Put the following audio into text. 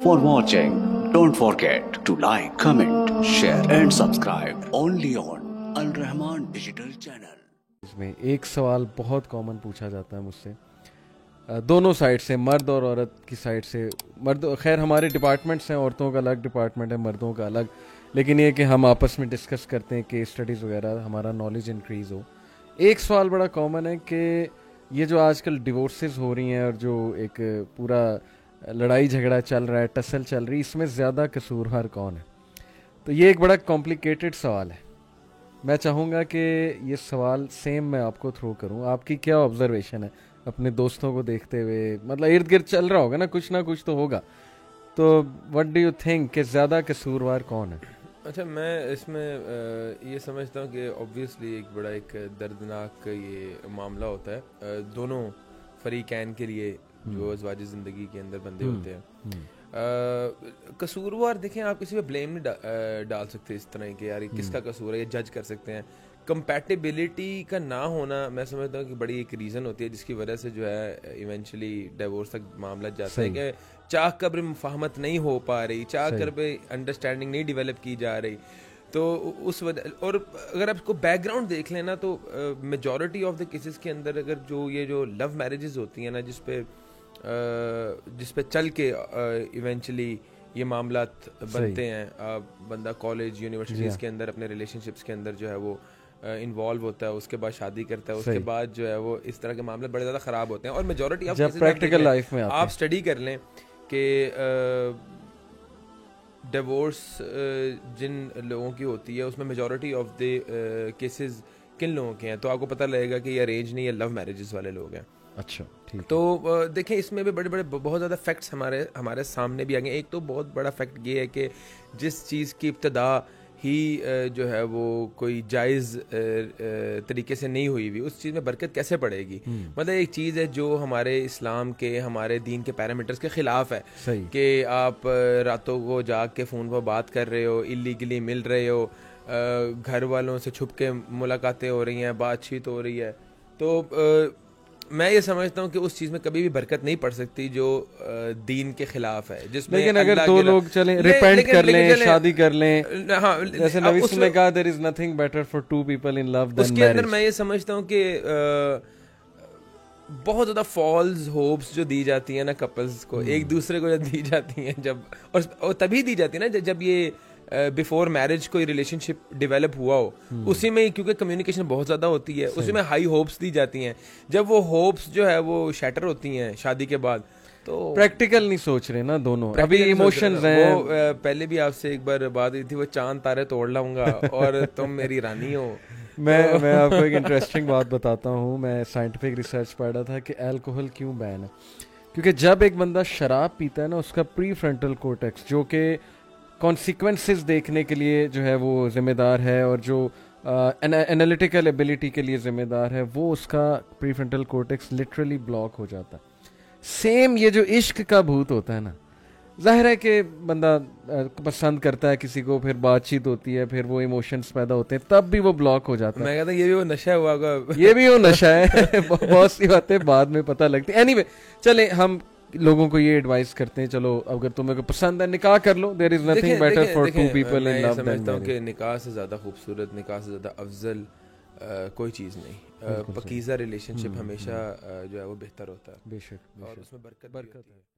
For watching, don't forget to like, comment, share and subscribe only on Al Rahman Digital Channel. इसमें एक सवाल बहुत common पूछा जाता है मुझसे दोनों साइड से, मर्द और औरत की साइड से। मर्द, खैर हमारे डिपार्टमेंट्स हैं, औरतों का अलग डिपार्टमेंट है, मर्दों का अलग, लेकिन ये कि हम आपस में डिस्कस करते हैं, केस स्टडीज़ वगैरह, हमारा नॉलेज इंक्रीज़ हो। एक सवाल बड़ा कॉमन है कि ये जो आजकल डिवोर्सेस हो रही हैं और जो एक पूरा लड़ाई झगड़ा चल रहा है, टसल चल रही, इसमें ज़्यादा कसूरवार कौन है? तो ये एक बड़ा कॉम्प्लिकेटेड सवाल है। मैं चाहूँगा कि ये सवाल सेम मैं आपको थ्रो करूँ। आपकी क्या ऑब्जर्वेशन है अपने दोस्तों को देखते हुए? मतलब इर्द गिर्द चल रहा होगा ना कुछ तो होगा, तो व्हाट डू यू थिंक कि ज़्यादा कसूरवार कौन है? अच्छा, मैं इसमें ये समझता हूँ कि ऑब्वियसली एक बड़ा एक दर्दनाक ये मामला होता है दोनों फरीकैन के लिए जो अज़वाजी ज़िंदगी के अंदर बंदे होते हैं। कसूरवार देखें, आप किसी पे ब्लेम नहीं डाल सकते इस तरह के, यार ये किसका कसूर है, ये जज कर सकते हैं। कंपैटिबिलिटी का ना होना मैं समझता हूँ कि बड़ी एक रीज़न होती है जिसकी वजह से जो है इवेंचुअली डिवोर्स तक मामला जाता है कि चाह कर भी मुफाहमत नहीं हो पा रही, चाह कर भी अंडरस्टैंडिंग नहीं डेवलप की जा रही। तो उस वजह, और अगर आप इसको बैकग्राउंड देख लेना तो मेजॉरिटी ऑफ द केसेस के अंदर अगर ये जो लव मैरिजेस होती हैं ना, जिस पे चल के इवेंचुअली ये मामला बनते हैं, बंदा कॉलेज यूनिवर्सिटीज़ के अंदर अपने रिलेशनशिप्स के अंदर जो है वो इन्वॉल्व होता है, उसके बाद शादी करता है, उसके बाद जो है वो इस तरह के मामले बड़े ज़्यादा ख़राब होते हैं। और मेजॉरिटी ऑफ प्रैक्टिकल लाइफ में आप स्टडी कर लें कि डिवोर्स जिन लोगों की होती है उसमें मेजॉरिटी ऑफ द केसेस किन लोगों के हैं, तो आपको पता लगेगा कि ये अरेंज नहीं, ये लव मैरिजेस वाले लोग हैं। अच्छा, ठीक। तो देखें, इसमें भी बड़े बहुत ज़्यादा फैक्ट्स हमारे सामने भी आ गए। एक तो बहुत बड़ा फैक्ट ये है कि जिस चीज़ की इब्तदा ही जो है वो कोई जायज़ तरीके से नहीं हुई हुई, उस चीज़ में बरकत कैसे पड़ेगी? मतलब एक चीज़ है जो हमारे इस्लाम के, हमारे दीन के पैरामीटर्स के ख़िलाफ़ है कि आप रातों को जाग के फ़ोन पर बात कर रहे हो, इलीगली मिल रहे हो, घर वालों से छुप के मुलाकातें हो रही हैं, बातचीत हो रही है। तो मैं ये समझता हूँ कि उस चीज़ में कभी भी बरकत नहीं पड़ सकती जो दीन के खिलाफ है, जिसमें लेकिन अगर दो लोग चलें, रिपेंट कर लें, शादी कर लें, हाँ, जैसे नबी ने कहा there is nothing better for two people in love than marriage. उसके अंदर मैं ये समझता हूँ कि बहुत ज़्यादा फॉल्स होप्स जो दी जाती हैं ना कपल्स को, एक दूसरे को जब दी जाती हैं, जब और तभी दी जाती है ना जब ये बिफोर मैरिज कोई रिलेशनशिप डेवलप हुआ हो, उसी में, क्योंकि कम्युनिकेशन बहुत ज़्यादा होती है, उसी में हाई होप्स दी जाती हैं। जब वो होप्स जो है वो शैटर होती हैं शादी के बाद, तो प्रैक्टिकल नहीं सोच रहे ना दोनों, अभी इमोशंस हैं। वो पहले भी आपसे एक बार बात हुई थी, वो चांद तारे तोड़ लाऊंगा और तुम मेरी रानी हो। मैं आपको एक इंटरेस्टिंग बात बताता हूँ। मैं साइंटिफिक रिसर्च पढ़ रहा था कि अल्कोहल क्यों बैन है। क्योंकि जब एक बंदा शराब पीता है ना, उसका प्री फ्रंटल कोर्टेक्स जो कि कॉन्सिक्वेंसेस देखने के लिए जो है वो जिम्मेदार है, और जो एनालिटिकल एबिलिटी के लिए जिम्मेदार है, वो उसका प्रीफ्रंटल कोर्टेक्स लिटरली ब्लॉक हो जाता है। सेम ये जो इश्क का भूत होता है ना, जाहिर है कि बंदा पसंद करता है किसी को, फिर बातचीत होती है, फिर वो इमोशंस पैदा होते हैं, तब भी वो ब्लॉक हो जाता है। मैं कहता हूँ ये भी वो नशा हुआ होगा। ये भी वो नशा है। बहुत सी बातें बाद में पता लगती है। एनीवे, चले हम लोगों को ये एडवाइस करते हैं, चलो अगर तुम्हें को पसंद है निकाह कर लो, there is nothing better for two people in love than marriage. समझता हूँ कि निकाह से ज़्यादा खूबसूरत, निकाह से ज़्यादा अफजल कोई चीज़ नहीं। पकीज़ा रिलेशनशिप हमेशा जो है वो बेहतर होता है। बेशक, और उसमें बरकत है।